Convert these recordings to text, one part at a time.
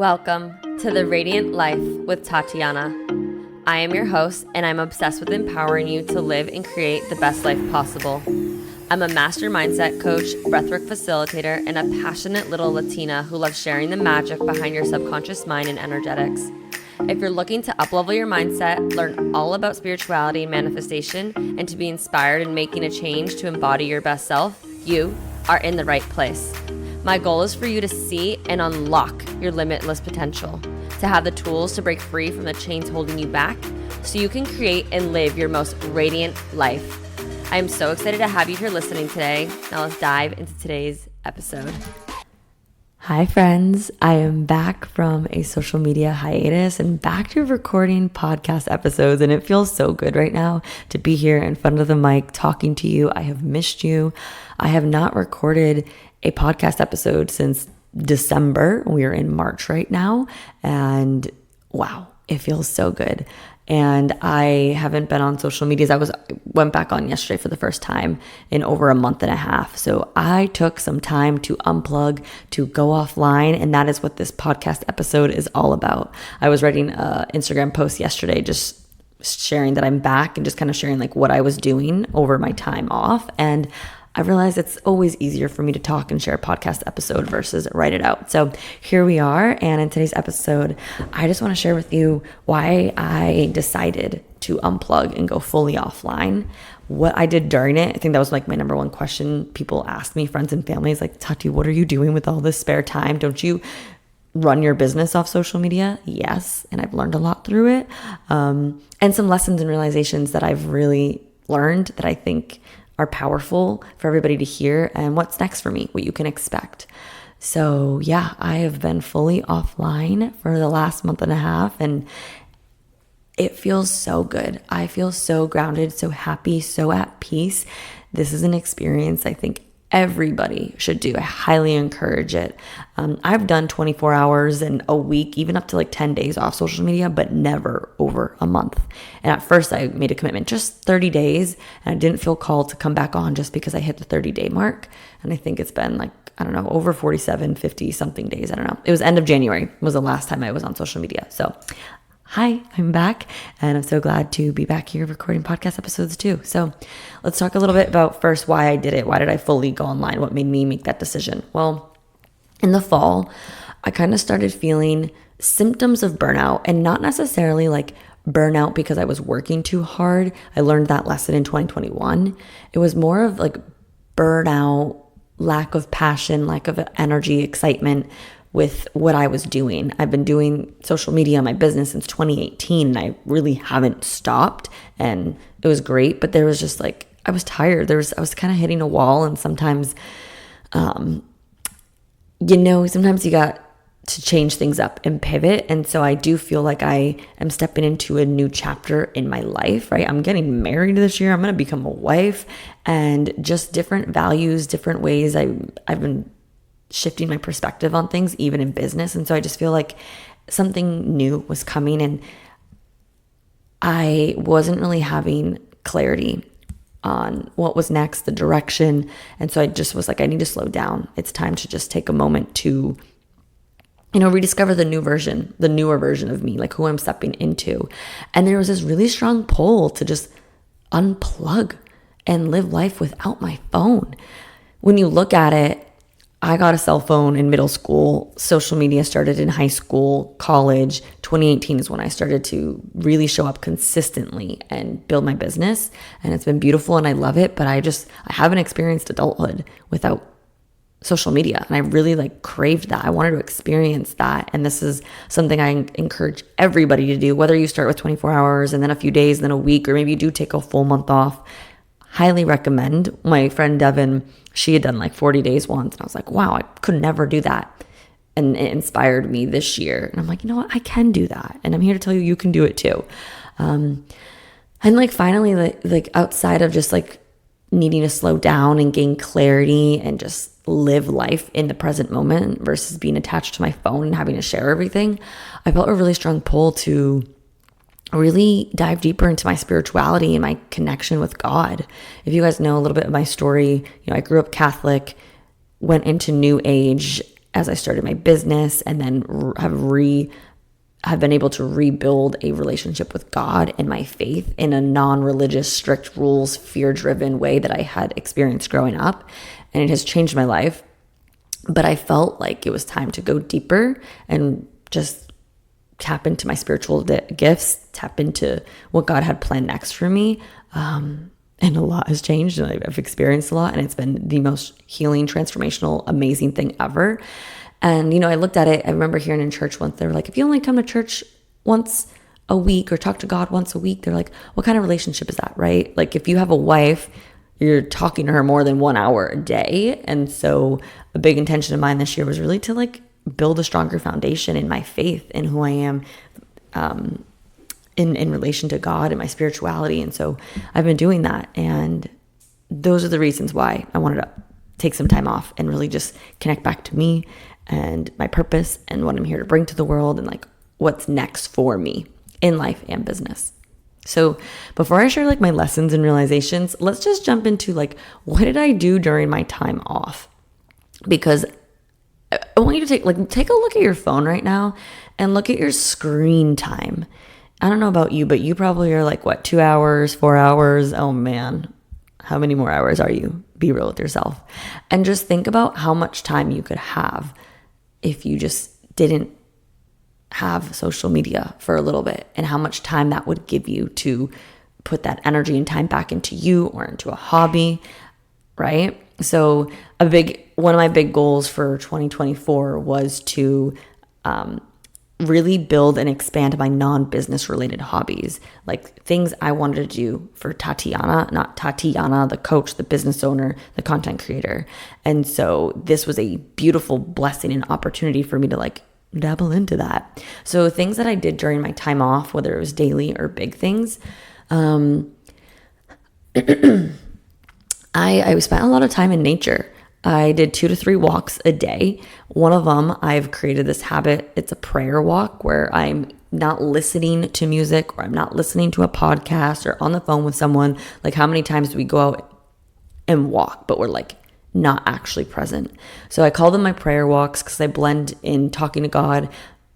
Welcome to the Radiant Life with Tatiana. I am your host, and I'm obsessed with empowering you to live and create the best life possible. I'm a master mindset coach, breathwork facilitator, and a passionate little Latina who loves sharing the magic behind your subconscious mind and energetics. If you're looking to uplevel your mindset, learn all about spirituality and manifestation, and to be inspired in making a change to embody your best self, you are in the right place. My goal is for you to see and unlock your limitless potential, to have the tools to break free from the chains holding you back so you can create and live your most radiant life. I am so excited to have you here listening today. Now let's dive into today's episode. Hi friends, I am back from a social media hiatus and back to recording podcast episodes, and it feels so good right now to be here in front of the mic talking to you. I have missed you. I have not recorded a podcast episode since December. We are in March right now, and wow, it feels so good. And I haven't been on social medias. I went back on yesterday for the first time in over a month and a half. So I took some time to unplug, to go offline, and that is what this podcast episode is all about. I was writing an Instagram post yesterday, just sharing that I'm back and just kind of sharing like what I was doing over my time off. And I realized it's always easier for me to talk and share a podcast episode versus write it out. So here we are. And in today's episode, I just want to share with you why I decided to unplug and go fully offline. What I did during it, I think that was like my number one question people asked me, friends and family, is like, Tati, what are you doing with all this spare time? Don't you run your business off social media? Yes. And I've learned a lot through it. And some lessons and realizations that I've really learned that I think are powerful for everybody to hear, and what's next for me, what you can expect. So yeah, I have been fully offline for the last month and a half, and it feels so good. I feel so grounded, so happy, so at peace. This is an experience I think everybody should do. I highly encourage it. I've done 24 hours in a week, even up to like 10 days off social media, but never over a month. And at first I made a commitment, just 30 days. And I didn't feel called to come back on just because I hit the 30-day mark. And I think it's been like, I don't know, over 47, 50 something days. I don't know. It was end of January was the last time I was on social media. So hi, I'm back, and I'm so glad to be back here recording podcast episodes too. So let's talk a little bit about first why I did it. Why did I fully go online? What made me make that decision? Well, in the fall, I kind of started feeling symptoms of burnout, and not necessarily like burnout because I was working too hard. I learned that lesson in 2021. It was more of like burnout, lack of passion, lack of energy, excitement with what I was doing. I've been doing social media, my business, since 2018, and I really haven't stopped, and it was great, but there was just like, I was tired. I was kind of hitting a wall, and sometimes, sometimes you got to change things up and pivot, and so I do feel like I am stepping into a new chapter in my life, right? I'm getting married this year. I'm going to become a wife, and just different values, different ways I've been shifting my perspective on things, even in business. And so I just feel like something new was coming, and I wasn't really having clarity on what was next, the direction. And so I just was like, I need to slow down. It's time to just take a moment to, rediscover the newer version of me, like who I'm stepping into. And there was this really strong pull to just unplug and live life without my phone. When you look at it, I got a cell phone in middle school. Social media started in high school, college. 2018 is when I started to really show up consistently and build my business. And it's been beautiful and I love it. But I haven't experienced adulthood without social media. And I really craved that. I wanted to experience that. And this is something I encourage everybody to do, whether you start with 24 hours and then a few days, and then a week, or maybe you do take a full month off. Highly recommend. My friend Devin, she had done 40 days once, and I was like, wow, I could never do that. And it inspired me this year. And I'm like, you know what? I can do that. And I'm here to tell you can do it too. And finally, outside of just needing to slow down and gain clarity and just live life in the present moment versus being attached to my phone and having to share everything, I felt a really strong pull to really dive deeper into my spirituality and my connection with God. If you guys know a little bit of my story, I grew up Catholic, went into New Age, as I started my business, and then have been able to rebuild a relationship with God and my faith in a non-religious, strict rules, fear-driven way that I had experienced growing up. And it has changed my life. But I felt like it was time to go deeper and just tap into my spiritual gifts, tap into what God had planned next for me. And a lot has changed, and I've experienced a lot, and it's been the most healing, transformational, amazing thing ever. And, I looked at it. I remember hearing in church once, they were like, if you only come to church once a week or talk to God once a week, they're like, what kind of relationship is that, right? Like, if you have a wife, you're talking to her more than 1 hour a day. And so a big intention of mine this year was really to like build a stronger foundation in my faith and who I am in relation to God and my spirituality. And so I've been doing that. And those are the reasons why I wanted to take some time off and really just connect back to me and my purpose and what I'm here to bring to the world and like what's next for me in life and business. So before I share like my lessons and realizations, let's just jump into like, what did I do during my time off? Because I want you to take a look at your phone right now and look at your screen time. I don't know about you, but you probably are like, what, 2 hours, 4 hours? Oh man, how many more hours are you? Be real with yourself. And just think about how much time you could have if you just didn't have social media for a little bit, and how much time that would give you to put that energy and time back into you or into a hobby, right? So one of my big goals for 2024 was to really build and expand my non-business related hobbies, like things I wanted to do for Tatiana, not Tatiana, the coach, the business owner, the content creator. And so this was a beautiful blessing and opportunity for me to like dabble into that. So things that I did during my time off, whether it was daily or big things, I spent a lot of time in nature. I did 2 to 3 walks a day. One of them, I've created this habit. It's a prayer walk where I'm not listening to music or I'm not listening to a podcast or on the phone with someone. Like, how many times do we go out and walk, but we're like not actually present? So I call them my prayer walks because I blend in talking to God.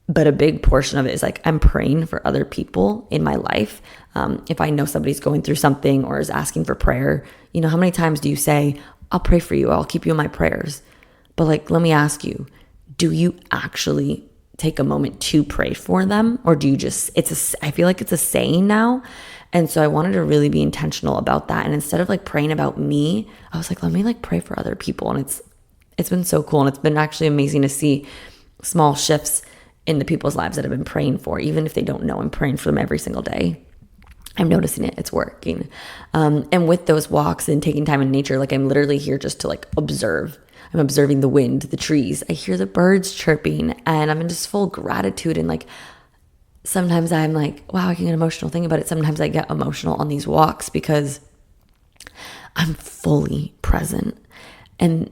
But a big portion of it is like I'm praying for other people in my life. If I know somebody's going through something or is asking for prayer, how many times do you say, I'll pray for you, I'll keep you in my prayers? But like, let me ask you, do you actually take a moment to pray for them? Or do you just, I feel like it's a saying now. And so I wanted to really be intentional about that. And instead of like praying about me, I was like, let me like pray for other people. And it's been so cool. And it's been actually amazing to see small shifts in the people's lives that I've been praying for. Even if they don't know, I'm praying for them every single day. I'm noticing it. It's working. And with those walks and taking time in nature, like I'm literally here just to like observe. I'm observing the wind, the trees. I hear the birds chirping, and I'm in just full gratitude. And like, sometimes I'm like, wow, I can get emotional thinking about it. Sometimes I get emotional on these walks because I'm fully present. And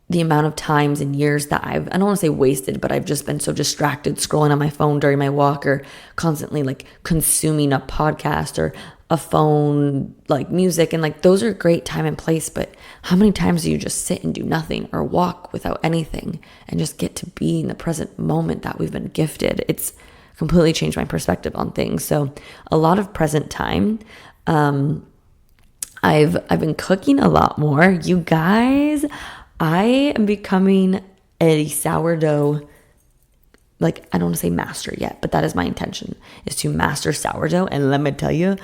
the amount of times and years that I don't want to say wasted, but I've just been so distracted scrolling on my phone during my walk, or constantly like consuming a podcast or a phone, like music. And like, those are great time and place, but how many times do you just sit and do nothing or walk without anything and just get to be in the present moment that we've been gifted? It's completely changed my perspective on things. So a lot of present time. I've been cooking a lot more. You guys, I am becoming a sourdough, like, I don't want to say master yet, but that is my intention, is to master sourdough. And let me tell you,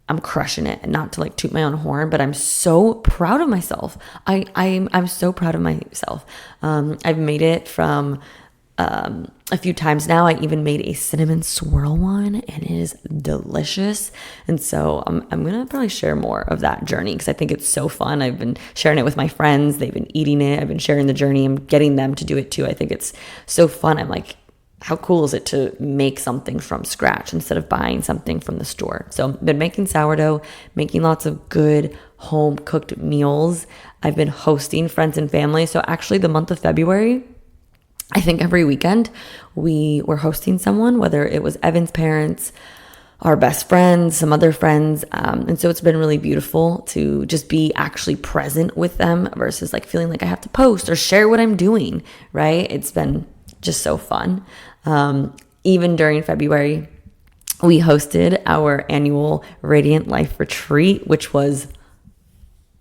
I'm crushing it. And not to like toot my own horn, but I'm so proud of myself. I'm so proud of myself. I've made it from a few times now. I even made a cinnamon swirl one, and it is delicious. And so I'm going to probably share more of that journey because I think it's so fun. I've been sharing it with my friends. They've been eating it. I've been sharing the journey. I'm getting them to do it too. I think it's so fun. I'm like, how cool is it to make something from scratch instead of buying something from the store? So I've been making sourdough, making lots of good home cooked meals. I've been hosting friends and family. So actually the month of February, I think every weekend we were hosting someone, whether it was Evan's parents our best friends, some other friends. And so it's been really beautiful to just be actually present with them versus like feeling like I have to post or share what I'm doing, right? It's been just so fun. Even during February, we hosted our annual Radiant Life Retreat, which was,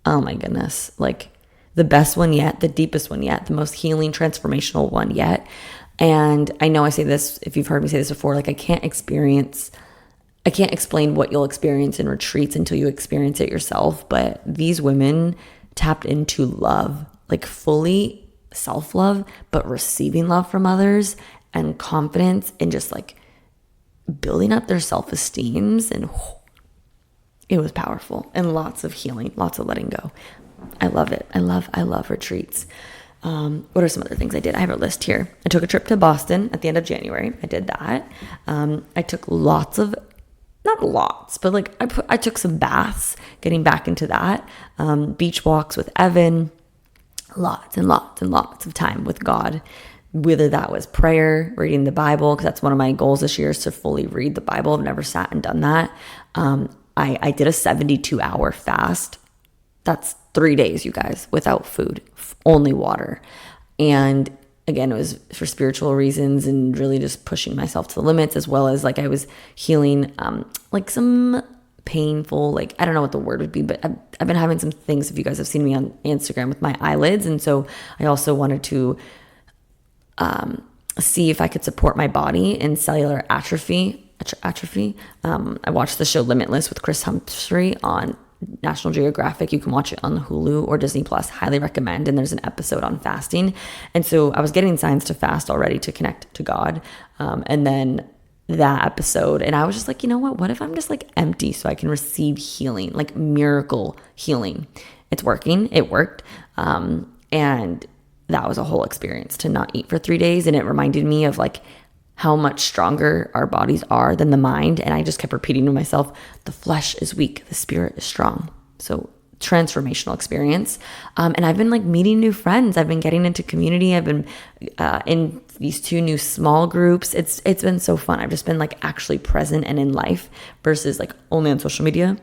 oh my goodness, like the best one yet, the deepest one yet, the most healing, transformational one yet. And I know I say this, if you've heard me say this before, like I can't explain what you'll experience in retreats until you experience it yourself. But these women tapped into love, like fully self-love, but receiving love from others and confidence and just like building up their self-esteems. And it was powerful and lots of healing, lots of letting go. I love it. I love retreats. What are some other things I did? I have a list here. I took a trip to Boston at the end of January. I did that. I took not lots, but like I took some baths, getting back into that. Beach walks with Evan, lots and lots and lots of time with God, whether that was prayer, reading the Bible, because that's one of my goals this year is to fully read the Bible. I've never sat and done that. I did a 72-hour fast. That's 3 days, you guys, without food, only water. And again, it was for spiritual reasons and really just pushing myself to the limits, as well as like I was healing like some painful, like I don't know what the word would be, but I've been having some things, if you guys have seen me on Instagram, with my eyelids. And so I also wanted to see if I could support my body in cellular atrophy. I watched the show Limitless with Chris Humphrey on National Geographic. You can watch it on Hulu or Disney Plus. Highly recommend. And there's an episode on fasting. And so I was getting signs to fast already to connect to God. And then that episode, and I was just like, you know what if I'm just like empty so I can receive healing, like miracle healing? It's working. It worked. And that was a whole experience to not eat for 3 days. And it reminded me of like how much stronger our bodies are than the mind. And I just kept repeating to myself, the flesh is weak, the spirit is strong. So transformational experience. And I've been like meeting new friends. I've been getting into community. I've been in these 2 new small groups. It's been so fun. I've just been like actually present and in life versus like only on social media.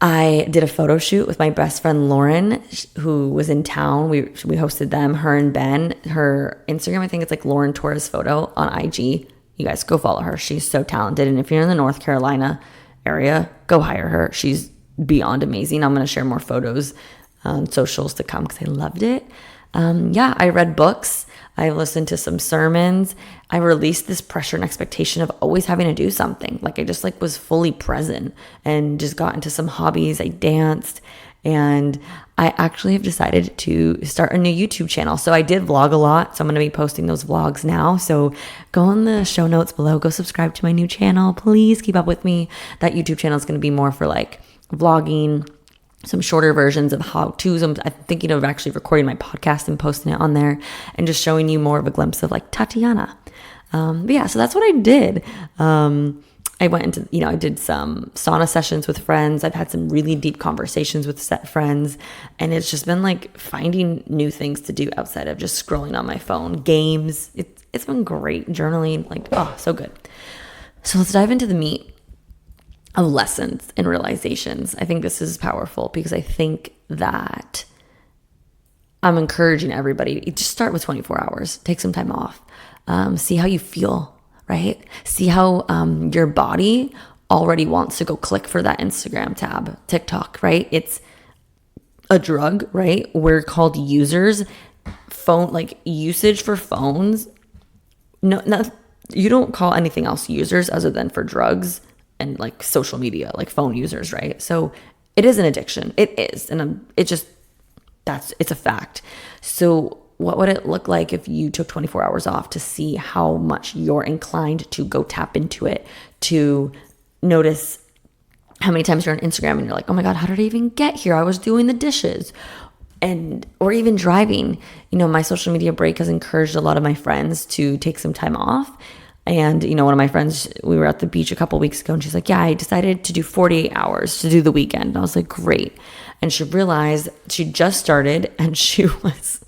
I did a photo shoot with my best friend Lauren, who was in town. We hosted them, her and Ben. Her Instagram, I think it's like Lauren Torres Photo on IG. You guys go follow her. She's so talented. And if you're in the North Carolina area, go hire her. She's beyond amazing. I'm going to share more photos on socials to come because I loved it. I read books. I listened to some sermons. I released this pressure and expectation of always having to do something. Like I just like was fully present and just got into some hobbies. I danced, and I actually have decided to start a new YouTube channel. So I did vlog a lot. So I'm going to be posting those vlogs now. So go in the show notes below, go subscribe to my new channel. Please keep up with me. That YouTube channel is going to be more for like vlogging, some shorter versions of how-tos. I'm thinking of actually recording my podcast and posting it on there and just showing you more of a glimpse of like Tatiana. But yeah, so that's what I did. I went into, I did some sauna sessions with friends. I've had some really deep conversations with set friends, and it's just been like finding new things to do outside of just scrolling on my phone. Games. It's been great. Journaling, like, oh, so good. So let's dive into the meat of lessons and realizations. I think this is powerful because I think that I'm encouraging everybody, just start with 24 hours, take some time off, see how you feel, right? See how your body already wants to go click for that Instagram tab, TikTok, right? It's a drug, right? We're called users. Phone, like usage for phones. No, you don't call anything else users other than for drugs and like social media, like phone users, right? So it is an addiction. It is. And it's a fact. So what would it look like if you took 24 hours off to see how much you're inclined to go tap into it, to notice how many times you're on Instagram and you're like, oh my God, how did I even get here? I was doing the dishes. Or even driving. My social media break has encouraged a lot of my friends to take some time off. And, one of my friends, we were at the beach a couple weeks ago, and she's like, yeah, I decided to do 48 hours to do the weekend. And I was like, great. And she realized she just started, and she was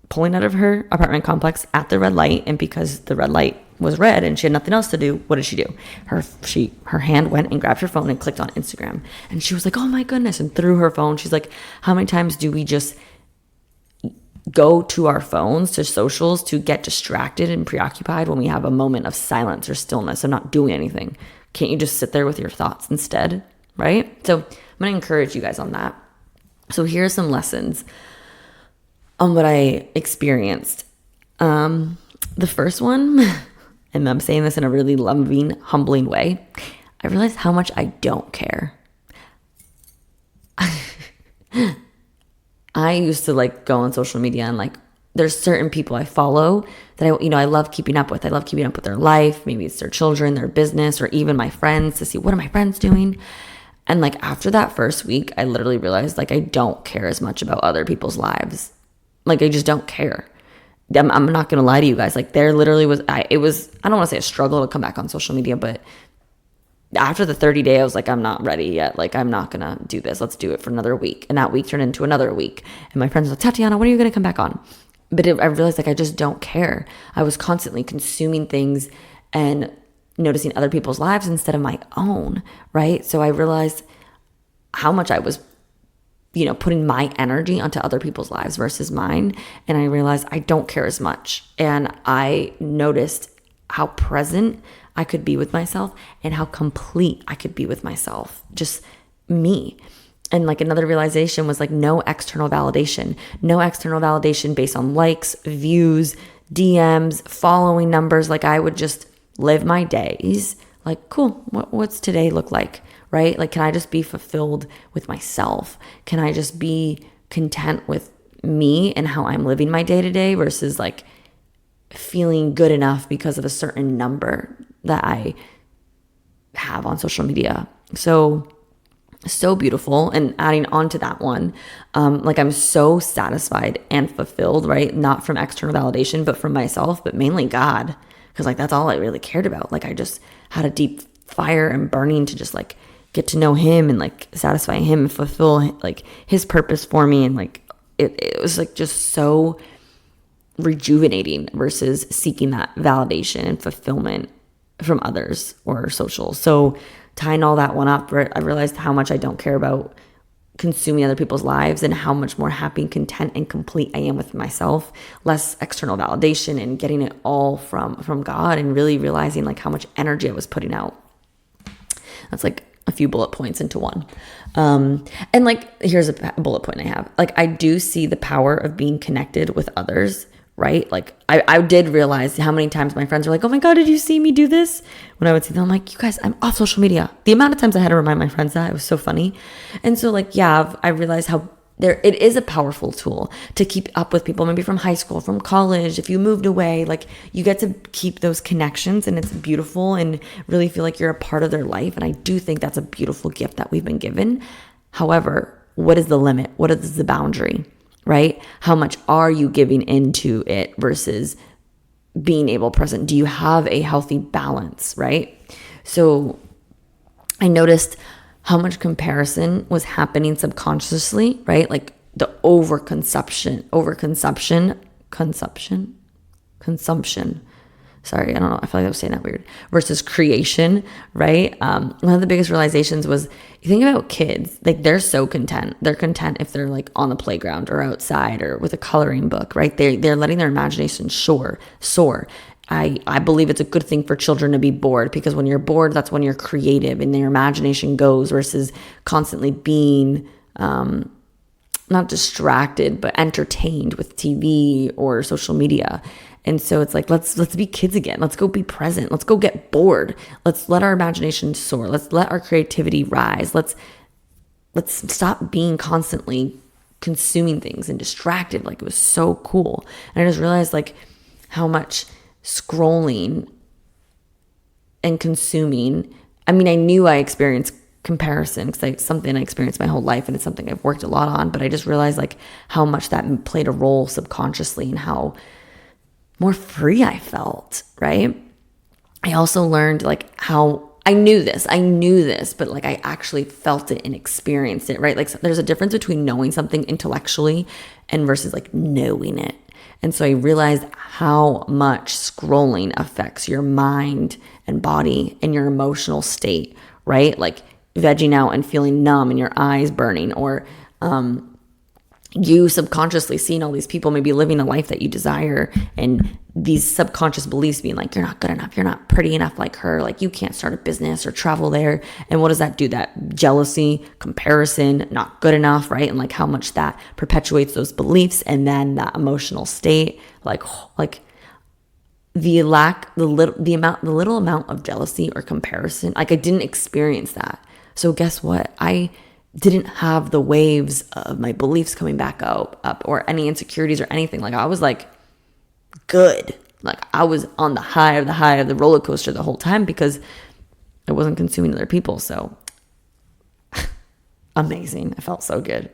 pulling out of her apartment complex at the red light. And because the red light was red and she had nothing else to do, what did she do? Her hand went and grabbed her phone and clicked on Instagram. And she was like, oh my goodness, and threw her phone. She's like, how many times do we just go to our phones, to socials, to get distracted and preoccupied when we have a moment of silence or stillness of not doing anything? Can't you just sit there with your thoughts instead, right? So I'm going to encourage you guys on that. So here are some lessons on what I experienced. The first one, and I'm saying this in a really loving, humbling way, I realized how much I don't care. I used to like go on social media and like there's certain people I follow that I love keeping up with. I love keeping up with their life. Maybe it's their children, their business, or even my friends, to see what are my friends doing. And like after that first week, I literally realized like I don't care as much about other people's lives. Like I just don't care. I'm not going to lie to you guys. Like there literally was, I don't want to say a struggle to come back on social media, but after the 30-day, I was like, I'm not ready yet. Like, I'm not going to do this. Let's do it for another week. And that week turned into another week. And my friends were like, Tatiana, when are you going to come back on? But I realized like, I just don't care. I was constantly consuming things and noticing other people's lives instead of my own, right? So I realized how much I was putting my energy onto other people's lives versus mine. And I realized I don't care as much. And I noticed how present I could be with myself and how complete I could be with myself. Just me. And like another realization was like no external validation based on likes, views, DMs, following numbers. Like I would just live my days like, cool, what's today look like? Right? Like, can I just be fulfilled with myself? Can I just be content with me and how I'm living my day to day versus like feeling good enough because of a certain number that I have on social media? So beautiful. And adding on to that one, like I'm so satisfied and fulfilled, right? Not from external validation, but from myself, but mainly God. Because like, that's all I really cared about. Like I just had a deep fire and burning to just like get to know him and like satisfy him and fulfill like his purpose for me. And like, it was like just so rejuvenating versus seeking that validation and fulfillment from others or social. So tying all that one up, I realized how much I don't care about consuming other people's lives and how much more happy and content and complete I am with myself. Less external validation and getting it all from God, and really realizing like how much energy I was putting out. That's like a few bullet points into one. And like, here's a bullet point I have. Like, I do see the power of being connected with others, right? Like I did realize how many times my friends were like, oh my God, did you see me do this? When I would see them, I'm like, you guys, I'm off social media. The amount of times I had to remind my friends that, it was so funny. And so like, yeah, I realized how it is a powerful tool to keep up with people, maybe from high school, from college. If you moved away, like you get to keep those connections, and it's beautiful and really feel like you're a part of their life. And I do think that's a beautiful gift that we've been given. However, what is the limit? What is the boundary, right? How much are you giving into it versus being able present? Do you have a healthy balance, right? So I noticed how much comparison was happening subconsciously, right? Like the consumption. Sorry, I don't know. I feel like I was saying that weird. Versus creation, right? One of the biggest realizations was, you think about kids, like they're so content. They're content if they're like on the playground or outside or with a coloring book, right? They're letting their imagination soar. I believe it's a good thing for children to be bored, because when you're bored, that's when you're creative and their imagination goes, versus constantly being not distracted, but entertained with TV or social media. And so it's like, let's be kids again. Let's go be present. Let's go get bored. Let's let our imagination soar. Let's let our creativity rise. Let's stop being constantly consuming things and distracted. Like, it was so cool. And I just realized like how much scrolling and consuming, I mean, I knew I experienced comparison because it's something I experienced my whole life, and it's something I've worked a lot on, but I just realized like how much that played a role subconsciously and how more free I felt, right? I also learned like how I knew this, but like I actually felt it and experienced it, right? Like, there's a difference between knowing something intellectually and versus like knowing it. And so I realized how much scrolling affects your mind and body and your emotional state, right? Like vegging out and feeling numb and your eyes burning, or you subconsciously seeing all these people maybe living a life that you desire, and these subconscious beliefs being like, you're not good enough, you're not pretty enough like her, like you can't start a business or travel there. And what does that do? That jealousy, comparison, not good enough, right? And like how much that perpetuates those beliefs, and then that emotional state, like the little amount of jealousy or comparison, like I didn't experience that. So guess what? I didn't have the waves of my beliefs coming back up or any insecurities or anything. Like I was like good. Like I was on the high of the roller coaster the whole time because I wasn't consuming other people. So amazing. I felt so good.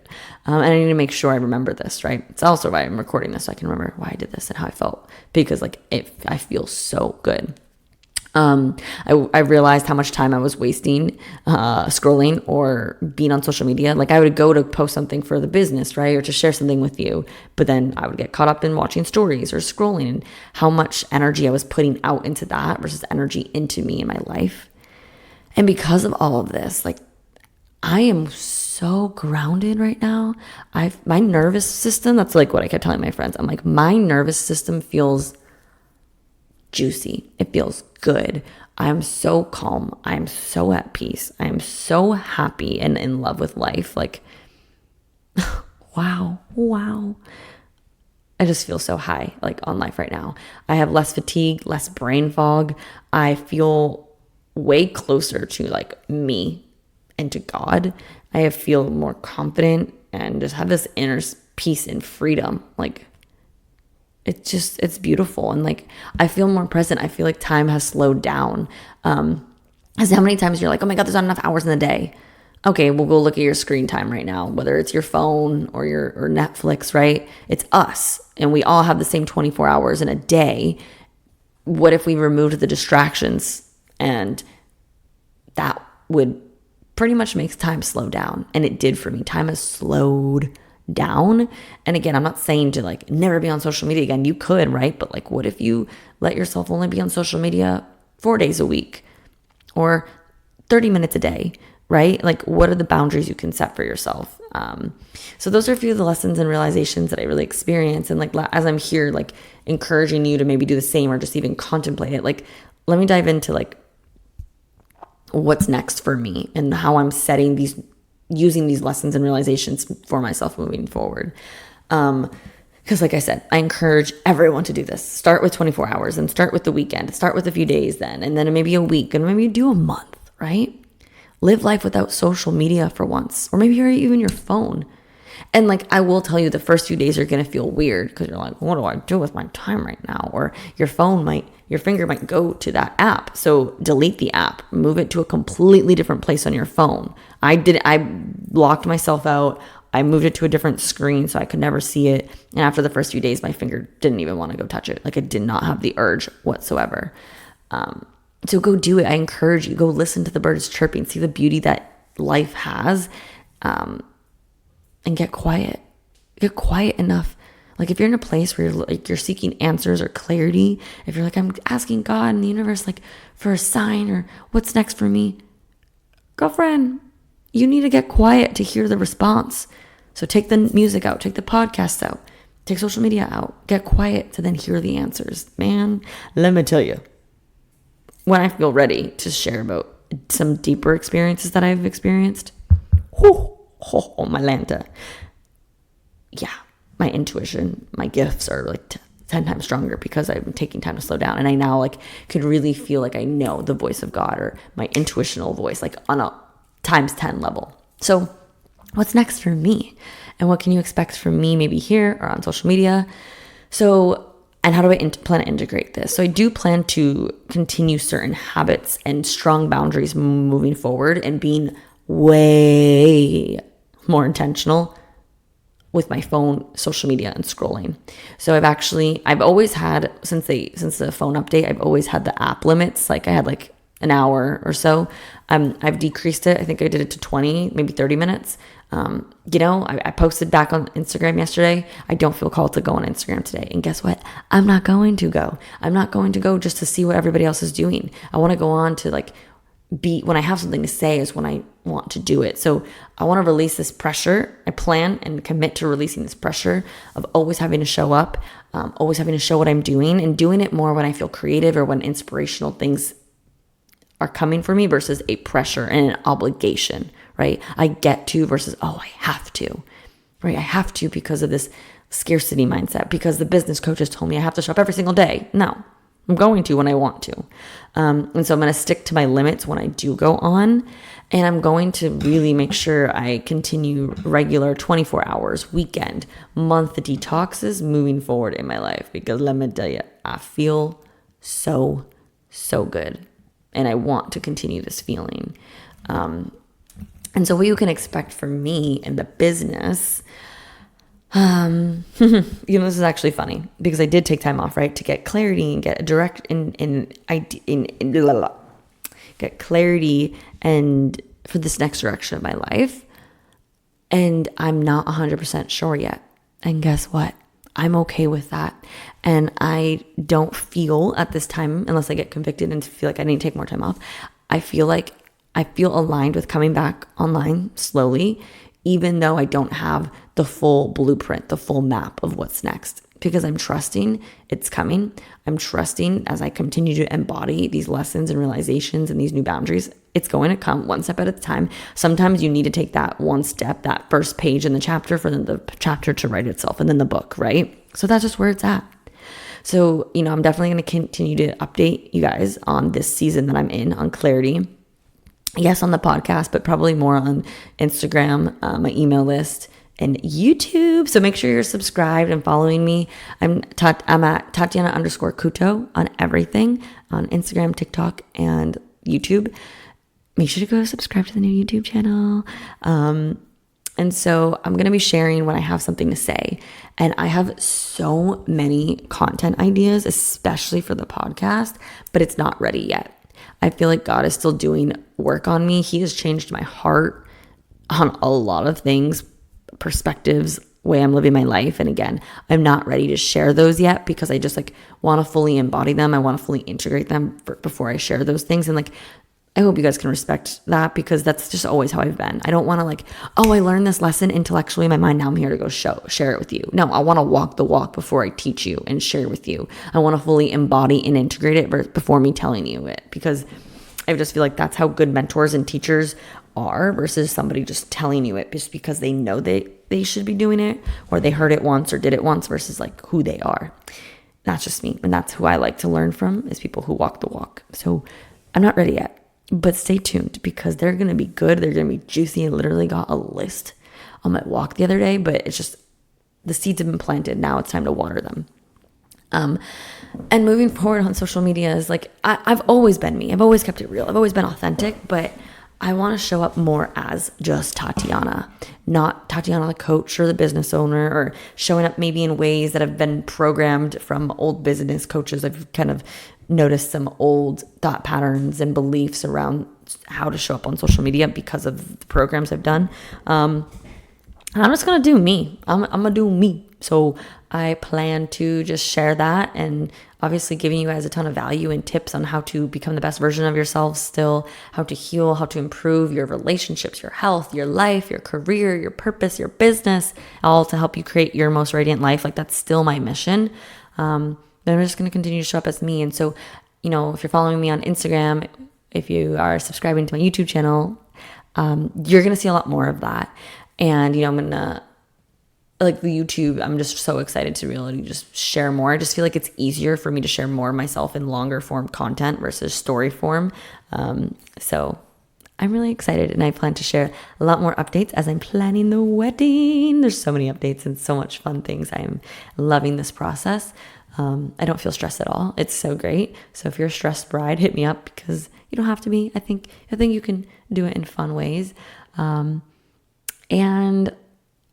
And I need to make sure I remember this, right? It's also why I'm recording this, so I can remember why I did this and how I felt, because like I feel so good. I realized how much time I was wasting scrolling or being on social media. Like I would go to post something for the business, right? Or to share something with you. But then I would get caught up in watching stories or scrolling, and how much energy I was putting out into that versus energy into me in my life. And because of all of this, like I am so grounded right now. My nervous system, that's like what I kept telling my friends. I'm like, my nervous system feels juicy. It feels good. I'm so calm. I'm so at peace. I'm so happy and in love with life. Like, wow. I just feel so high, like on life right now. I have less fatigue, less brain fog. I feel way closer to like me and to God. I feel more confident and just have this inner peace and freedom. Like, it's beautiful. And like, I feel more present. I feel like time has slowed down. As how many times you're like, oh my God, there's not enough hours in the day. Okay, we'll go look at your screen time right now, whether it's your phone or or Netflix, right? It's us. And we all have the same 24 hours in a day. What if we removed the distractions? And that would pretty much make time slow down. And it did for me. Time has slowed down. And again, I'm not saying to like never be on social media again. You could, right? But like, what if you let yourself only be on social media 4 days a week or 30 minutes a day, right? Like, what are the boundaries you can set for yourself? So those are a few of the lessons and realizations that I really experienced. And like, as I'm here, like encouraging you to maybe do the same or just even contemplate it, like, let me dive into like what's next for me and how I'm using these lessons and realizations for myself moving forward. Because like I said, I encourage everyone to do this. Start with 24 hours and start with the weekend. Start with a few days then, and then maybe a week, and maybe do a month, right? Live life without social media for once, or maybe even your phone. And like, I will tell you, the first few days are going to feel weird because you're like, what do I do with my time right now? Or your finger might go to that app. So delete the app, move it to a completely different place on your phone. I blocked myself out. I moved it to a different screen so I could never see it. And after the first few days, my finger didn't even want to go touch it. Like, I did not have the urge whatsoever. So go do it. I encourage you, go listen to the birds chirping, see the beauty that life has, and get quiet. Get quiet enough. Like, if you're in a place where you're seeking answers or clarity, if you're like, I'm asking God and the universe like for a sign or what's next for me, girlfriend, you need to get quiet to hear the response. So take the music out, take the podcasts out, take social media out, get quiet to then hear the answers. Man, let me tell you, when I feel ready to share about some deeper experiences that I've experienced, my Lanta. Yeah, my intuition, my gifts are like 10 times stronger because I'm taking time to slow down. And I now like could really feel like I know the voice of God or my intuitional voice, like on a times 10 level. So what's next for me? And what can you expect from me maybe here or on social media? So, and how do I plan to integrate this? So I do plan to continue certain habits and strong boundaries moving forward and being way more intentional with my phone, social media, and scrolling. So I've always had, since the phone update, I've always had the app limits. Like, I had like an hour or so. I've decreased it. I think I did it to 20, maybe 30 minutes. I posted back on Instagram yesterday. I don't feel called to go on Instagram today. And guess what? I'm not going to go. I'm not going to go just to see what everybody else is doing. I want to go on to when I have something to say is when I want to do it. So I want to release this pressure. I plan and commit to releasing this pressure of always having to show up, always having to show what I'm doing, and doing it more when I feel creative or when inspirational things are coming for me versus a pressure and an obligation, right? I get to versus, I have to, right? I have to because of this scarcity mindset, because the business coaches told me I have to show up every single day. No, I'm going to when I want to. And so I'm going to stick to my limits when I do go on. And I'm going to really make sure I continue regular 24 hours, weekend, month detoxes moving forward in my life. Because let me tell you, I feel so, so good. And I want to continue this feeling. And so what you can expect from me in the business, this is actually funny because I did take time off, right? To get clarity and get get clarity and for this next direction of my life. And I'm not 100% sure yet. And guess what? I'm okay with that. And I don't feel at this time, unless I get convicted and feel like I need to take more time off, I feel aligned with coming back online slowly, even though I don't have the full blueprint, the full map of what's next, because I'm trusting it's coming. I'm trusting as I continue to embody these lessons and realizations and these new boundaries, it's going to come one step at a time. Sometimes you need to take that one step, that first page in the chapter for the chapter to write itself and then the book, right? So that's just where it's at. So, I'm definitely going to continue to update you guys on this season that I'm in on clarity. Yes, on the podcast, but probably more on Instagram, my email list, and YouTube. So make sure you're subscribed and following me. I'm at Tatiana_Kuto on everything, on Instagram, TikTok, and YouTube. Make sure to go subscribe to the new YouTube channel. And so I'm going to be sharing when I have something to say. And I have so many content ideas, especially for the podcast, but it's not ready yet. I feel like God is still doing work on me. He has changed my heart on a lot of things, perspectives, way I'm living my life. And again, I'm not ready to share those yet because I just want to fully embody them. I want to fully integrate them before I share those things. And I hope you guys can respect that because that's just always how I've been. I don't want to I learned this lesson intellectually in my mind. Now I'm here to go share it with you. No, I want to walk the walk before I teach you and share with you. I want to fully embody and integrate it before me telling you it, because I just feel like that's how good mentors and teachers are versus somebody just telling you it just because they know they should be doing it or they heard it once or did it once versus who they are. That's just me. And that's who I like to learn from, is people who walk the walk. So I'm not ready yet. But stay tuned because they're going to be good. They're going to be juicy. I literally got a list on my walk the other day, but it's just the seeds have been planted. Now it's time to water them. And moving forward on social media is I've always been me. I've always kept it real. I've always been authentic, but I want to show up more as just Tatiana, not Tatiana the coach or the business owner, or showing up maybe in ways that have been programmed from old business coaches. I've kind of noticed some old thought patterns and beliefs around how to show up on social media because of the programs I've done. I'm just going to do me. I'm going to do me. So I plan to just share that and obviously giving you guys a ton of value and tips on how to become the best version of yourself still, how to heal, how to improve your relationships, your health, your life, your career, your purpose, your business, all to help you create your most radiant life. That's still my mission. Then I'm just going to continue to show up as me. And so, if you're following me on Instagram, if you are subscribing to my YouTube channel, you're going to see a lot more of that. And, I'm going to, the YouTube, I'm just so excited to really just share more. I just feel like it's easier for me to share more of myself in longer form content versus story form. So I'm really excited and I plan to share a lot more updates as I'm planning the wedding. There's so many updates and so much fun things. I'm loving this process. I don't feel stressed at all. It's so great. So if you're a stressed bride, hit me up because you don't have to be. I think you can do it in fun ways. And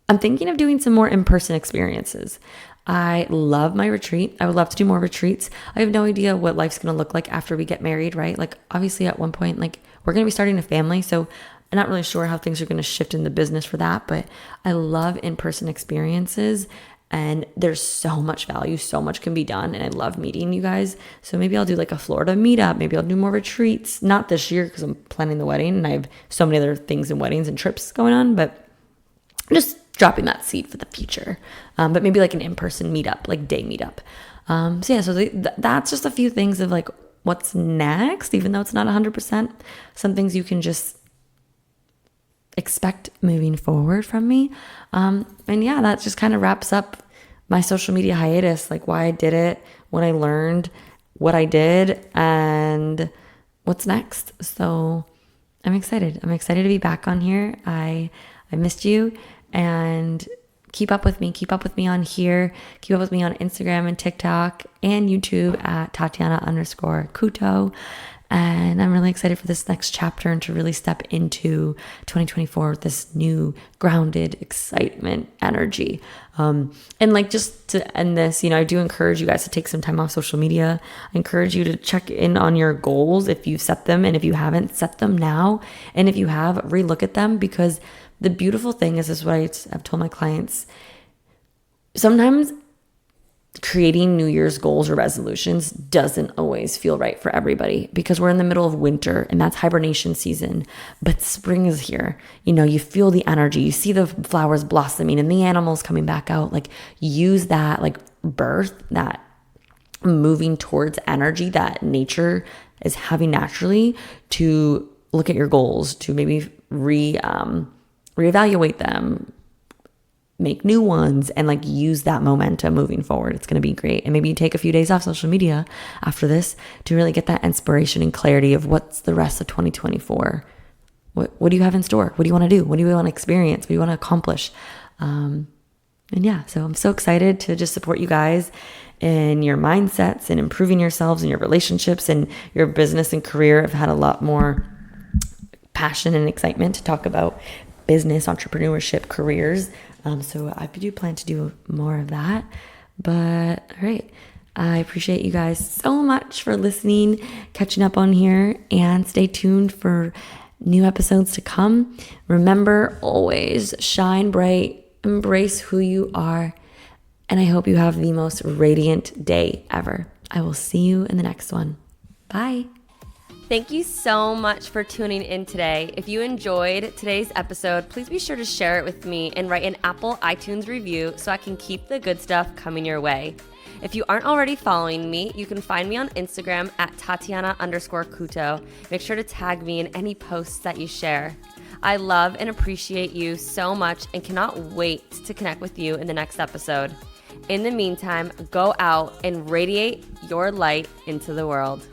I'm thinking of doing some more in-person experiences. I love my retreat. I would love to do more retreats. I have no idea what life's going to look like after we get married, right? Obviously at one point, we're going to be starting a family. So I'm not really sure how things are going to shift in the business for that, but I love in-person experiences. And there's so much value, so much can be done. And I love meeting you guys. So maybe I'll do like a Florida meetup. Maybe I'll do more retreats. Not this year because I'm planning the wedding and I have so many other things and weddings and trips going on. But I'm just dropping that seed for the future. But maybe like an in-person meetup, like day meetup. That's just a few things of like what's next, even though it's not 100%. Some things you can just expect moving forward from me. That just kind of wraps up my social media hiatus, like why I did it, what I learned, what I did, and what's next. So I'm excited. I'm excited to be back on here. I missed you, and keep up with me. Keep up with me on here. Keep up with me on Instagram and TikTok and YouTube at Tatiana_Kuto. And I'm really excited for this next chapter and to really step into 2024 with this new grounded excitement energy. And like just to end this, I do encourage you guys to take some time off social media. I encourage you to check in on your goals if you've set them. And if you haven't, set them now. And if you have, relook at them, because the beautiful thing is, this is what I've told my clients. Sometimes creating New Year's goals or resolutions doesn't always feel right for everybody, because we're in the middle of winter and that's hibernation season. But spring is here. You feel the energy, you see the flowers blossoming and the animals coming back out. Like, use that, like, birth, that moving towards energy that nature is having naturally, to look at your goals, to maybe reevaluate them, make new ones, and like use that momentum moving forward. It's going to be great. And maybe you take a few days off social media after this to really get that inspiration and clarity of what's the rest of 2024. What do you have in store? What do you want to do? What do you want to experience? What do you want to accomplish? So I'm so excited to just support you guys in your mindsets and improving yourselves and your relationships and your business and career. I've had a lot more passion and excitement to talk about business, entrepreneurship, careers. So I do plan to do more of that. But all right, I appreciate you guys so much for listening, catching up on here, and stay tuned for new episodes to come. Remember, always shine bright, embrace who you are, and I hope you have the most radiant day ever. I will see you in the next one. Bye. Thank you so much for tuning in today. If you enjoyed today's episode, please be sure to share it with me and write an Apple iTunes review so I can keep the good stuff coming your way. If you aren't already following me, you can find me on Instagram at Tatiana_Kuto. Make sure to tag me in any posts that you share. I love and appreciate you so much and cannot wait to connect with you in the next episode. In the meantime, go out and radiate your light into the world.